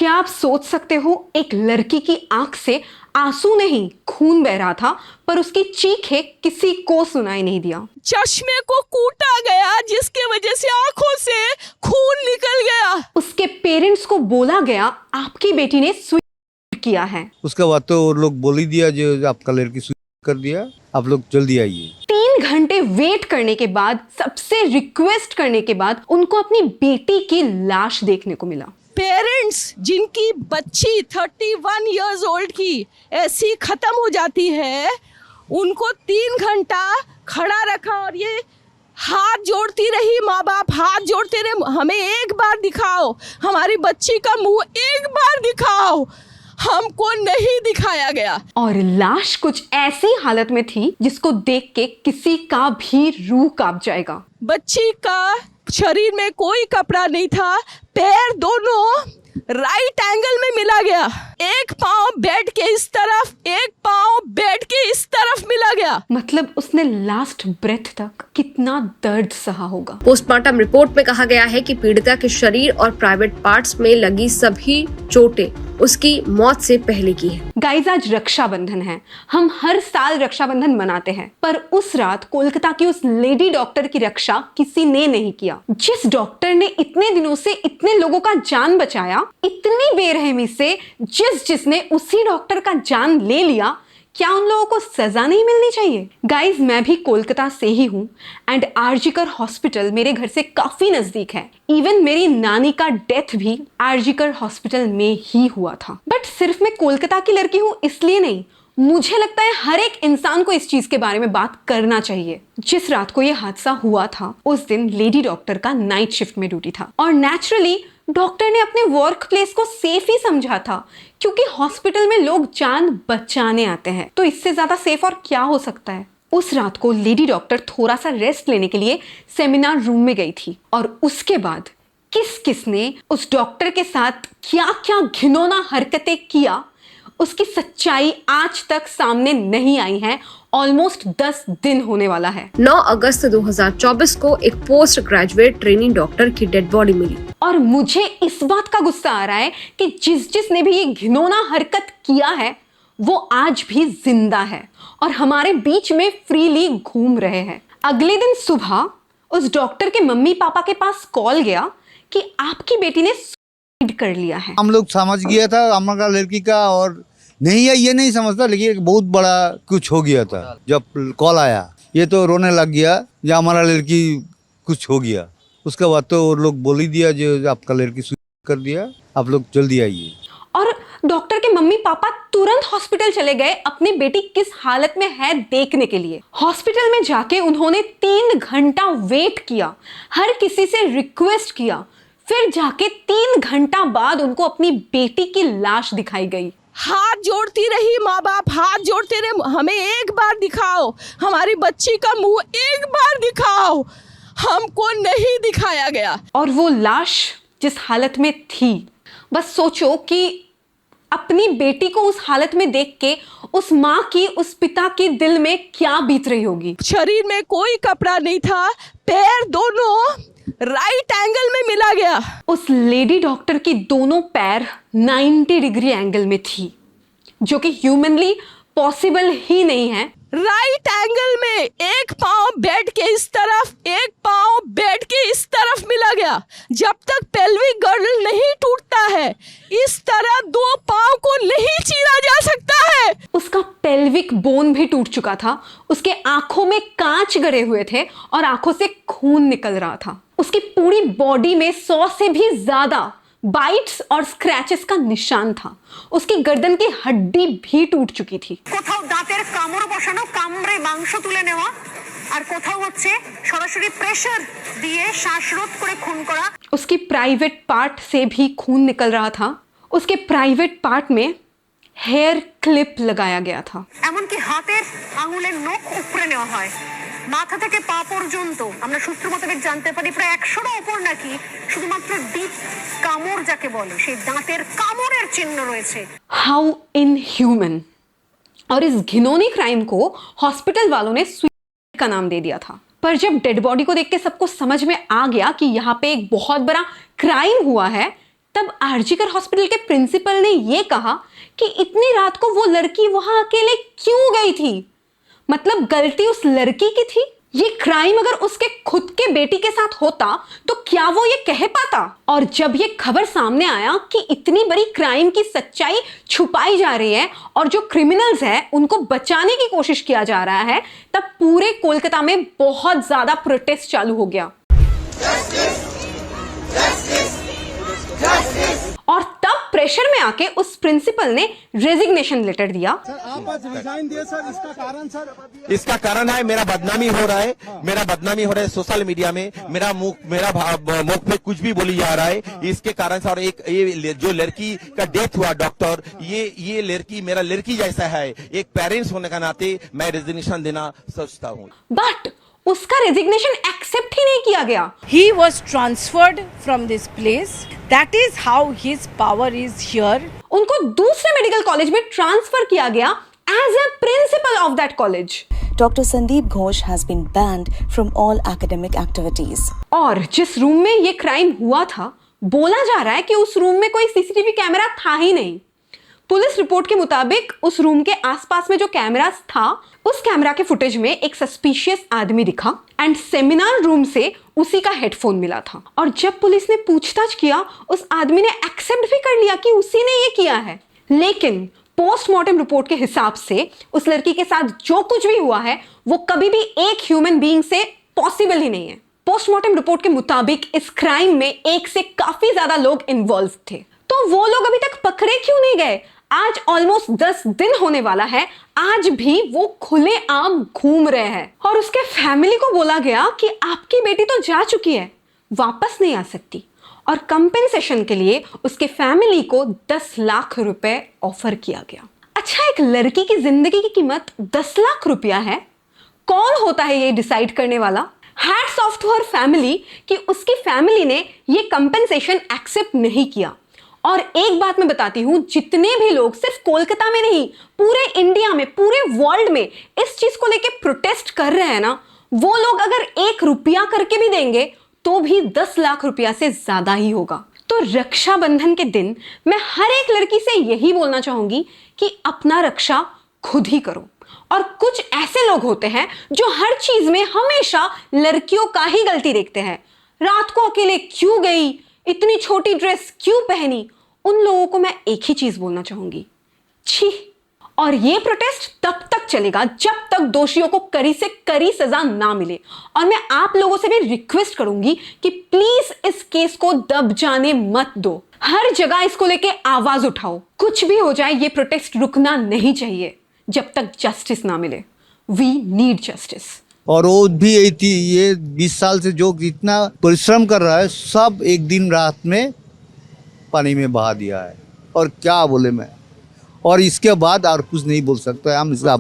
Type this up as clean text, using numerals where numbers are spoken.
क्या आप सोच सकते हो, एक लड़की की आंख से आंसू नहीं खून बह रहा था, पर उसकी चीखें किसी को सुनाई नहीं दिया। चश्मे को कूटा गया जिसके वजह से आंखों से खून निकल गया। उसके पेरेंट्स को बोला गया आपकी बेटी ने सुसाइड किया है। उसके बाद तो वो लोग बोल ही दिया जो आपका लड़की सुसाइड कर दिया, आप लोग जल्दी आइए। 3 घंटे वेट करने के बाद, सबसे रिक्वेस्ट करने के बाद उनको अपनी बेटी की लाश देखने को मिला। पेरेंट्स जिनकी बच्ची 31 इयर्स ओल्ड की ऐसी खत्म हो जाती है, उनको 3 घंटा खड़ा रखा और ये हाथ जोड़ती रही, माँ बाप हाथ जोड़ते रहे, हमें एक बार दिखाओ, हमारी बच्ची का मुंह एक बार दिखाओ। हमको नहीं दिखाया गया और लाश कुछ ऐसी हालत में थी जिसको देख के किसी का भी रूह कांप जाएगा। बच्ची का शरीर में कोई कपड़ा नहीं था, पैर दोनों राइट एंगल में मिला गया, एक पाँव बेड के इस तरफ, एक पाँव बेड के इस तरफ मिला गया। मतलब उसने लास्ट ब्रेथ तक कितना दर्द सहा होगा। पोस्टमार्टम रिपोर्ट में कहा गया है कि पीड़िता के शरीर और प्राइवेट पार्ट्स में लगी सभी चोटें उसकी मौत से पहले की है। गाइस, आज रक्षाबंधन है। हम हर साल रक्षाबंधन मनाते हैं, पर उस रात कोलकाता की उस लेडी डॉक्टर की रक्षा किसी ने नहीं किया। जिस डॉक्टर ने इतने दिनों से इतने लोगों का जान बचाया, इतनी बेरहमी से जिसने उसी डॉक्टर का जान ले लिया, क्या उन लोगों को सजा नहीं मिलनी चाहिए? गाइज, मैं भी कोलकाता से ही हूँ एंड आरजीकर हॉस्पिटल मेरे घर से काफी नजदीक है। इवन मेरी नानी का डेथ भी आरजीकर हॉस्पिटल में ही हुआ था। बट सिर्फ मैं कोलकाता की लड़की हूँ इसलिए नहीं, मुझे लगता है हर एक इंसान को इस चीज के बारे में बात करना चाहिए। जिस रात को यह हादसा हुआ था, उस दिन लेडी डॉक्टर का नाइट शिफ्ट में ड्यूटी था और नेचुरली डॉक्टर ने अपने वर्क प्लेस को सेफ ही समझा था, क्योंकि हॉस्पिटल में लोग जान बचाने आते हैं, तो इससे ज्यादा सेफ और क्या हो सकता है। उस रात को लेडी डॉक्टर थोड़ा सा रेस्ट लेने के लिए सेमिनार रूम में गई थी और उसके बाद किसने उस डॉक्टर के साथ क्या क्या घिनौना हरकतें किया, उसकी सच्चाई आज तक सामने नहीं आई है। ऑलमोस्ट 10 दिन होने वाला है। 9 अगस्त 2024 को एक पोस्ट ग्रेजुएट ट्रेनिंग डॉक्टर की डेड बॉडी मिली और मुझे इस बात का गुस्सा आ रहा है कि जिसने भी ये घिनौना हरकत किया है, वो आज भी जिंदा है और हमारे बीच में फ्रीली घूम रहे हैं। अगले दिन सुबह उस डॉक्टर के मम्मी पापा के पास कॉल गया कि आपकी बेटी ने सुसाइड कर लिया है। हम लोग समझ गया था हमारा लड़की का, और नहीं है ये नहीं समझता, लेकिन बहुत बड़ा कुछ हो गया था। जब कॉल आया ये तो रोने लग गया, या हमारा लड़की कुछ हो गया। उसके बाद तो वो लोग बोल ही दिया जो आपका लड़की सुसाइड कर दिया, आप लोग जल्दी आइए। और डॉक्टर के मम्मी पापा तुरंत हॉस्पिटल चले गए अपनी बेटी किस हालत में है देखने के लिए। हॉस्पिटल में जाके उन्होंने 3 घंटा वेट किया, हर किसी से रिक्वेस्ट किया, फिर जाके 3 घंटा बाद उनको अपनी बेटी की लाश दिखाई गई। हाथ जोड़ती रही, माँ बाप हाथ जोड़ते रहे, हमें एक बार दिखाओ, हमारी बच्ची का मुंह एक बार दिखाओ। हमको नहीं दिखाया गया। और वो लाश जिस हालत में थी, बस सोचो कि अपनी बेटी को उस हालत में देख के उस माँ की, उस पिता के दिल में क्या बीत रही होगी। शरीर में कोई कपड़ा नहीं था, पैर दोनों राइट एंगल में मिला गया। उस लेडी डॉक्टर की दोनों पैर 90 डिग्री एंगल में थी, जो कि ह्यूमनली पॉसिबल ही नहीं है। राइट एंगल में एक पाँव बेड के इस तरफ, एक पाँव बेड के इस तरफ मिला गया। जब तक पेल्विक गर्डल नहीं टूटता है, इस तरह 2 पाँव को नहीं चीरा जा सकता है। उसका पेल्विक बोन भी टूट चुका था, उसके आंखों में कांच गड़े हुए थे और आंखों से खून निकल रहा था। उसकी पूरी बॉडी में 100 से भी ज्यादा बाइट्स और स्क्रैचेस का निशान था। उसकी गर्दन की हड्डी भी टूट चुकी थी। কোথাও দাঁতের কামড় বসানো, কামড়ে মাংস তুলে নেওয়া, আর কোথাও হচ্ছে সরাসরি প্রেসার দিয়ে শ্বাসরোধ করে খুন করা। उसकी प्राइवेट पार्ट से भी खून निकल रहा था। उसके प्राइवेट पार्ट में हेयर क्लिप लगाया गया था। এমনকি হাতের আঙুলের নখ উপড়ে নেওয়া হয়। মাথা থেকে পা পর্যন্ত আমরা সূত্র মোতাবেক জানতে পারি প্রায় 100র উপর নাকি শুধুমাত্র ডিপ কামড় যাকে বলে সেই দাঁতের কামড়ের চিহ্ন রয়েছে। How inhuman. और इस घिनौनी क्राइम को हॉस्पिटल वालों ने सुसाइड का नाम दे दिया था। पर जब डेड बॉडी को देख के सबको समझ में आ गया कि यहाँ पे एक बहुत बड़ा क्राइम हुआ है, तब आरजीकर हॉस्पिटल के प्रिंसिपल ने यह कहा कि इतनी रात को वो लड़की वहां अकेले क्यों गई थी, मतलब गलती उस लड़की की थी। ये क्राइम अगर उसके खुद के बेटी के साथ होता तो क्या वो ये कह पाता। और जब ये खबर सामने आया कि इतनी बड़ी क्राइम की सच्चाई छुपाई जा रही है और जो क्रिमिनल्स हैं उनको बचाने की कोशिश किया जा रहा है, तब पूरे कोलकाता में बहुत ज्यादा प्रोटेस्ट चालू हो गया। और तब प्रेशर में आके उस प्रिंसिपल ने रेजिग्नेशन लेटर दिया। आप आज रिजाइन दिए सर, इसका कारण सर? इसका कारण है मेरा बदनामी हो रहा है, मेरा बदनामी हो रहा है सोशल मीडिया में, मेरा मुख पे कुछ भी बोली जा रहा है, इसके कारण से। और एक ये जो लड़की का डेथ हुआ डॉक्टर, ये लड़की मेरा लड़की जैसा है, एक पेरेंट्स होने का नाते मैं रेजिग्नेशन देना सोचता हूँ। बट उसका रेजिग्नेशन एक्सेप्ट ही नहीं किया गया। He was transferred from this place. That is how his power is here. उनको दूसरे मेडिकल कॉलेज में ट्रांसफर किया गया as a principal of that college. Dr. Sandeep Ghosh has been banned from all academic activities. और जिस room में ये crime हुआ था, बोला जा रहा है कि उस रूम में कोई सीसीटीवी कैमरा था ही नहीं। पुलिस रिपोर्ट के मुताबिक उस रूम के आसपास में जो कैमरास था, उस कैमरा के फुटेज में एक सस्पिशियस आदमी दिखा एंड सेमिनार रूम से उसी का हेडफोन मिला था। और जब पुलिस ने पूछताछ किया, उस आदमी ने एक्सेप्ट भी कर लिया कि उसी ने ये किया है। लेकिन पोस्टमार्टम रिपोर्ट के हिसाब से उस लड़की के साथ जो कुछ भी हुआ है वो कभी भी एक ह्यूमन बीइंग से पॉसिबल ही नहीं है। पोस्टमार्टम रिपोर्ट के मुताबिक इस क्राइम में एक से काफी ज्यादा लोग इन्वॉल्व थे। तो वो लोग अभी तक पकड़े क्यों नहीं गए? आज ऑलमोस्ट 10 दिन होने वाला है, आज भी वो खुले आम घूम रहे हैं। और उसके फैमिली को बोला गया कि आपकी बेटी तो जा चुकी है, वापस नहीं आ सकती। और कंपेंसेशन के लिए उसके फैमिली को 10 लाख रुपए ऑफर किया गया। अच्छा, एक लड़की की जिंदगी की कीमत 10 लाख रुपया है। कौन होता है ये डिसाइड करने वाला? Hats off to her family कि उसकी फैमिली ने ये कंपेंसेशन एक्सेप्ट नहीं किया। और एक बात मैं बताती हूं, जितने भी लोग सिर्फ कोलकाता में नहीं, पूरे इंडिया में, पूरे वर्ल्ड में इस चीज को लेके प्रोटेस्ट कर रहे हैं ना, वो लोग अगर 1 रुपया करके भी देंगे तो भी 10 लाख रुपया से ज्यादा ही होगा। तो रक्षाबंधन के दिन मैं हर एक लड़की से यही बोलना चाहूंगी कि अपना रक्षा खुद ही करो। और कुछ ऐसे लोग होते हैं जो हर चीज में हमेशा लड़कियों का ही गलती देखते हैं। रात को अकेले क्यों गई, इतनी छोटी ड्रेस क्यों पहनी, उन लोगों को मैं एक ही चीज बोलना चाहूंगी, छी। और ये प्रोटेस्ट तब तक चलेगा जब तक दोषियों को कड़ी से कड़ी सजा ना मिले। और मैं आप लोगों से भी रिक्वेस्ट करूंगी कि प्लीज इस केस को दब जाने मत दो। हर जगह इसको लेके आवाज उठाओ। कुछ भी हो जाए, ये प्रोटेस्ट रुकना नहीं चाहिए जब तक जस्टिस ना मिले। We need justice. और वो भी यही थी, ये 20 साल से जो इतना परिश्रम कर रहा है, सब एक दिन रात में पानी में बहा दिया है। और क्या बोले मैं, और इसके बाद और कुछ नहीं बोल सकता। हम इसका